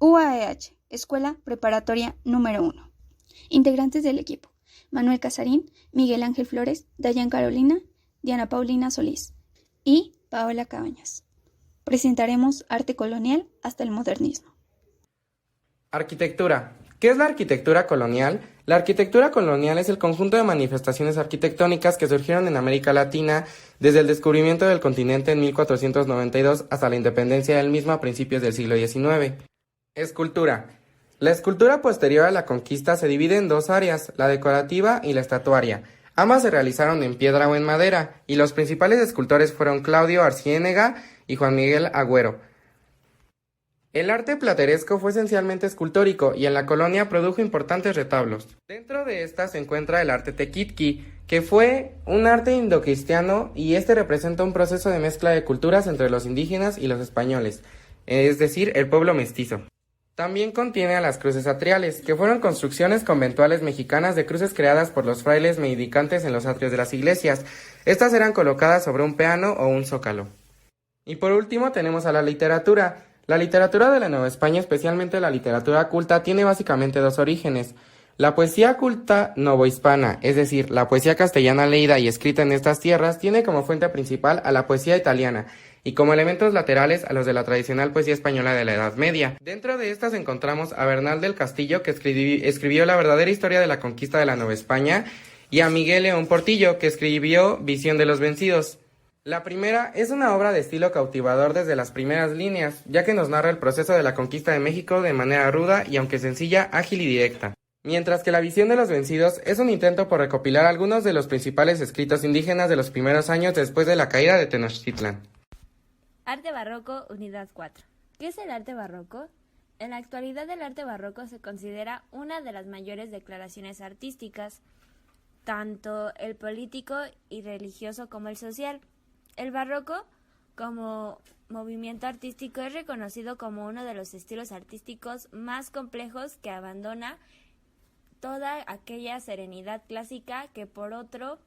UAEH, Escuela Preparatoria número 1. Integrantes del equipo: Manuel Casarín, Miguel Ángel Flores, Dayan Carolina, Diana Paulina Solís y Paola Cabañas. Presentaremos arte colonial hasta el modernismo. Arquitectura. ¿Qué es la arquitectura colonial? La arquitectura colonial es el conjunto de manifestaciones arquitectónicas que surgieron en América Latina desde el descubrimiento del continente en 1492 hasta la independencia del mismo a principios del siglo XIX. Escultura. La escultura posterior a la conquista se divide en dos áreas, la decorativa y la estatuaria. Ambas se realizaron en piedra o en madera, y los principales escultores fueron Claudio Arciénega y Juan Miguel Agüero. El arte plateresco fue esencialmente escultórico y en la colonia produjo importantes retablos. Dentro de esta se encuentra el arte tequitqui, que fue un arte indocristiano y este representa un proceso de mezcla de culturas entre los indígenas y los españoles, es decir, el pueblo mestizo. También contiene a las cruces atriales, que fueron construcciones conventuales mexicanas de cruces creadas por los frailes mendicantes en los atrios de las iglesias. Estas eran colocadas sobre un peano o un zócalo. Y por último tenemos a la literatura. La literatura de la Nueva España, especialmente la literatura culta, tiene básicamente dos orígenes. La poesía culta novohispana, es decir, la poesía castellana leída y escrita en estas tierras, tiene como fuente principal a la poesía italiana y como elementos laterales a los de la tradicional poesía española de la Edad Media. Dentro de estas encontramos a Bernal del Castillo, que escribió la verdadera historia de la conquista de la Nueva España, y a Miguel León Portillo, que escribió Visión de los Vencidos. La primera es una obra de estilo cautivador desde las primeras líneas, ya que nos narra el proceso de la conquista de México de manera ruda y aunque sencilla, ágil y directa. Mientras que La Visión de los Vencidos es un intento por recopilar algunos de los principales escritos indígenas de los primeros años después de la caída de Tenochtitlan. Arte barroco, unidad 4. ¿Qué es el arte barroco? En la actualidad el arte barroco se considera una de las mayores declaraciones artísticas, tanto el político y religioso como el social. El barroco, como movimiento artístico, es reconocido como uno de los estilos artísticos más complejos que abandona toda aquella serenidad clásica que por otro.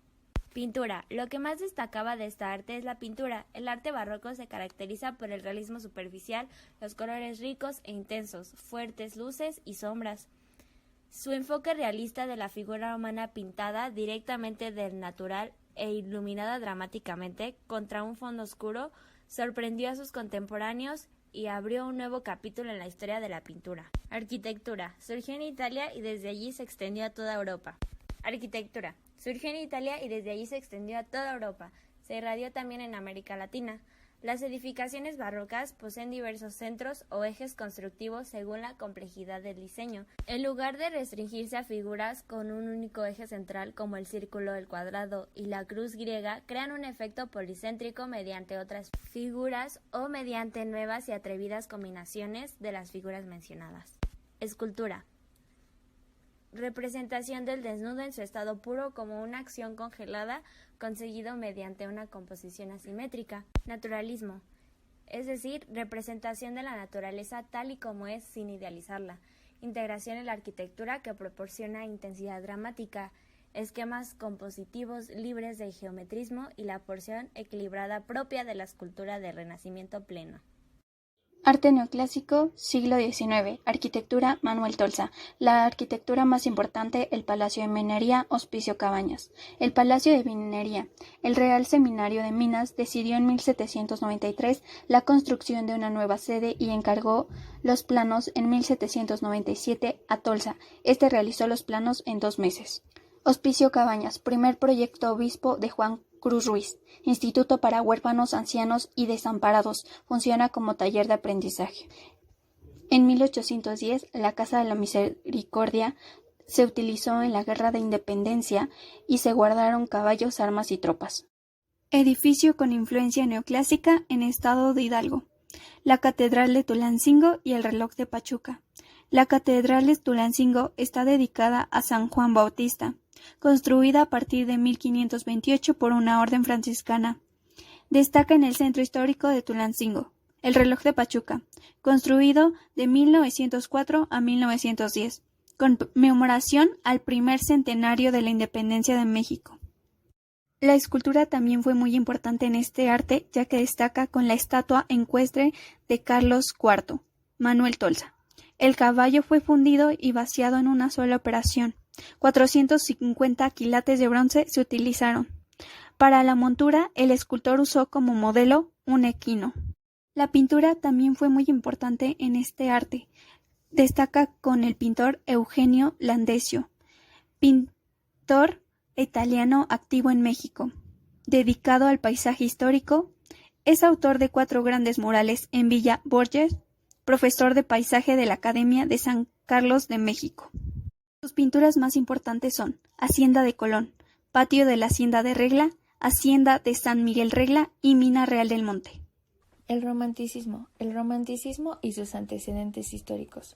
Pintura. Lo que más destacaba de esta arte es la pintura. El arte barroco se caracteriza por el realismo superficial, los colores ricos e intensos, fuertes luces y sombras. Su enfoque realista de la figura humana pintada directamente del natural e iluminada dramáticamente contra un fondo oscuro sorprendió a sus contemporáneos y abrió un nuevo capítulo en la historia de la pintura. Arquitectura. Surgió en Italia y desde allí se extendió a toda Europa. Arquitectura. Surgió en Italia y desde allí se extendió a toda Europa. Se irradió también en América Latina. Las edificaciones barrocas poseen diversos centros o ejes constructivos según la complejidad del diseño. En lugar de restringirse a figuras con un único eje central como el círculo, el cuadrado y la cruz griega, crean un efecto policéntrico mediante otras figuras o mediante nuevas y atrevidas combinaciones de las figuras mencionadas. Escultura. Representación del desnudo en su estado puro como una acción congelada conseguido mediante una composición asimétrica. Naturalismo, es decir, representación de la naturaleza tal y como es sin idealizarla. Integración en la arquitectura que proporciona intensidad dramática, esquemas compositivos libres de geometrismo y la porción equilibrada propia de la escultura de Renacimiento pleno. Arte neoclásico, siglo XIX. Arquitectura, Manuel Tolsa. La arquitectura más importante, el Palacio de Minería, Hospicio Cabañas. El Palacio de Minería. El Real Seminario de Minas decidió en 1793 la construcción de una nueva sede y encargó los planos en 1797 a Tolsa. Este realizó los planos en 2 meses. Hospicio Cabañas. Primer proyecto obispo de Juan Cruz Ruiz. Instituto para huérfanos, ancianos y desamparados. Funciona como taller de aprendizaje. En 1810, la Casa de la Misericordia se utilizó en la Guerra de Independencia y se guardaron caballos, armas y tropas. Edificio con influencia neoclásica en estado de Hidalgo. La Catedral de Tulancingo y el reloj de Pachuca. La Catedral de Tulancingo está dedicada a San Juan Bautista, construida a partir de 1528 por una orden franciscana. Destaca en el centro histórico de Tulancingo. El reloj de Pachuca, construido de 1904 a 1910, conmemoración al primer centenario de la independencia de México. La escultura también fue muy importante en este arte, ya que destaca con la estatua ecuestre de Carlos IV, Manuel Tolsa. El caballo fue fundido y vaciado en una sola operación. 450 quilates de bronce se utilizaron. Para la montura, el escultor usó como modelo un equino. La pintura también fue muy importante en este arte. Destaca con el pintor Eugenio Landesio, pintor italiano activo en México, dedicado al paisaje histórico. Es autor de 4 grandes murales en Villa Borges, profesor de paisaje de la Academia de San Carlos de México. Sus pinturas más importantes son Hacienda de Colón, Patio de la Hacienda de Regla, Hacienda de San Miguel Regla y Mina Real del Monte. El romanticismo y sus antecedentes históricos.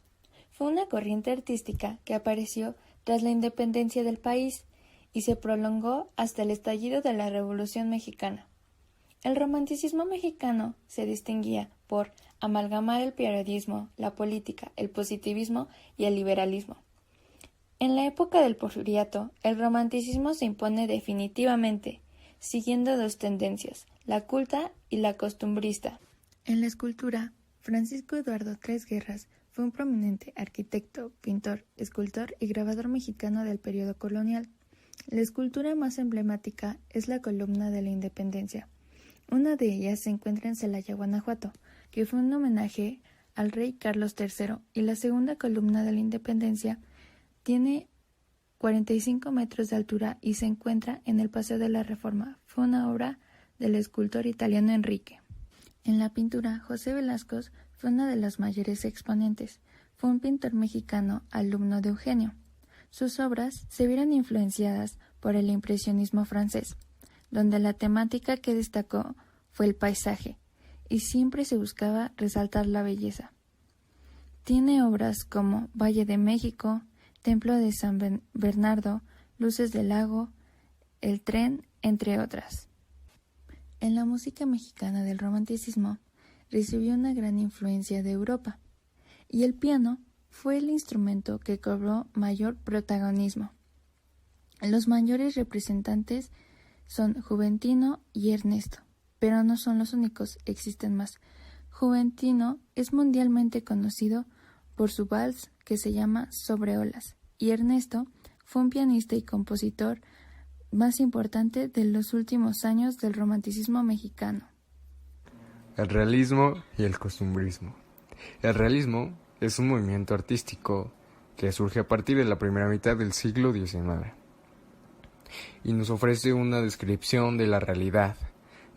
Fue una corriente artística que apareció tras la independencia del país y se prolongó hasta el estallido de la Revolución Mexicana. El romanticismo mexicano se distinguía por amalgamar el periodismo, la política, el positivismo y el liberalismo. En la época del Porfiriato, el romanticismo se impone definitivamente, siguiendo 2 tendencias, la culta y la costumbrista. En la escultura, Francisco Eduardo Tres Guerras fue un prominente arquitecto, pintor, escultor y grabador mexicano del periodo colonial. La escultura más emblemática es la Columna de la Independencia. Una de ellas se encuentra en Celaya, Guanajuato, que fue un homenaje al rey Carlos III, y la segunda Columna de la Independencia tiene 45 metros de altura y se encuentra en el Paseo de la Reforma. Fue una obra del escultor italiano Enrique. En la pintura, José Velasco fue una de las mayores exponentes. Fue un pintor mexicano, alumno de Eugenio. Sus obras se vieron influenciadas por el impresionismo francés, donde la temática que destacó fue el paisaje, y siempre se buscaba resaltar la belleza. Tiene obras como Valle de México, Templo de San Bernardo, Luces del Lago, El Tren, entre otras. En la música mexicana del romanticismo recibió una gran influencia de Europa, y el piano fue el instrumento que cobró mayor protagonismo. Los mayores representantes son Juventino y Ernesto, pero no son los únicos, existen más. Juventino es mundialmente conocido por su vals que se llama Sobre olas, y Ernesto fue un pianista y compositor más importante de los últimos años del romanticismo mexicano. El realismo y el costumbrismo. El realismo es un movimiento artístico que surge a partir de la primera mitad del siglo XIX y nos ofrece una descripción de la realidad,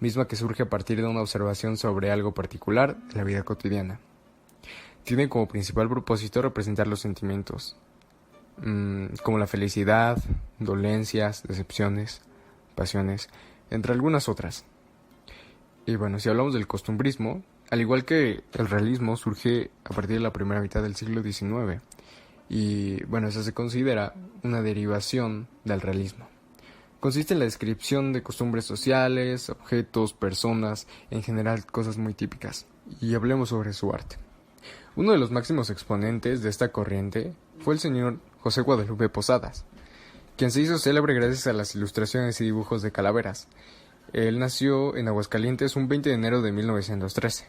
misma que surge a partir de una observación sobre algo particular de la vida cotidiana. Tiene como principal propósito representar los sentimientos, como la felicidad, dolencias, decepciones, pasiones, entre algunas otras. Y bueno, si hablamos del costumbrismo, al igual que el realismo, surge a partir de la primera mitad del siglo XIX, y bueno, eso se considera una derivación del realismo. Consiste en la descripción de costumbres sociales, objetos, personas, en general cosas muy típicas, y hablemos sobre su arte. Uno de los máximos exponentes de esta corriente fue el señor José Guadalupe Posadas, quien se hizo célebre gracias a las ilustraciones y dibujos de calaveras. Él nació en Aguascalientes un 20 de enero de 1913.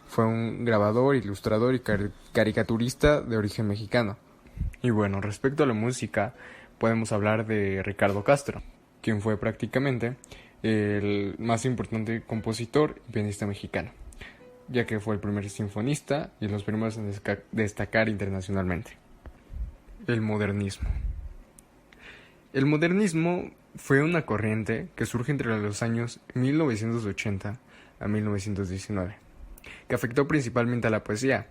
Fue un grabador, ilustrador y caricaturista de origen mexicano. Y bueno, respecto a la música, podemos hablar de Ricardo Castro, quien fue prácticamente el más importante compositor y pianista mexicano, ya que fue el primer sinfonista y los primeros en destacar internacionalmente. El modernismo. El modernismo fue una corriente que surge entre los años 1980 a 1919, que afectó principalmente a la poesía,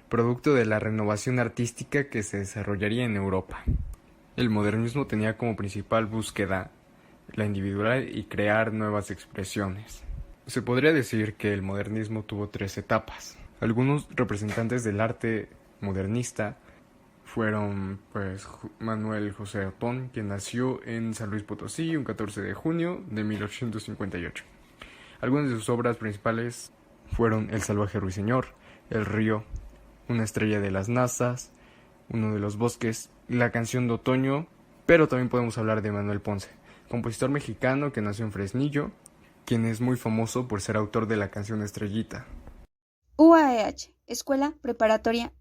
producto de la renovación artística que se desarrollaría en Europa. El modernismo tenía como principal búsqueda la individualidad y crear nuevas expresiones. Se podría decir que el modernismo tuvo 3 etapas. Algunos representantes del arte modernista fueron Manuel José Otón, quien nació en San Luis Potosí un 14 de junio de 1858. Algunas de sus obras principales fueron El salvaje ruiseñor, El río, Una estrella de las nazas, Uno de los bosques, La canción de otoño, pero también podemos hablar de Manuel Ponce, compositor mexicano que nació en Fresnillo, quien es muy famoso por ser autor de la canción Estrellita. UAEH, Escuela Preparatoria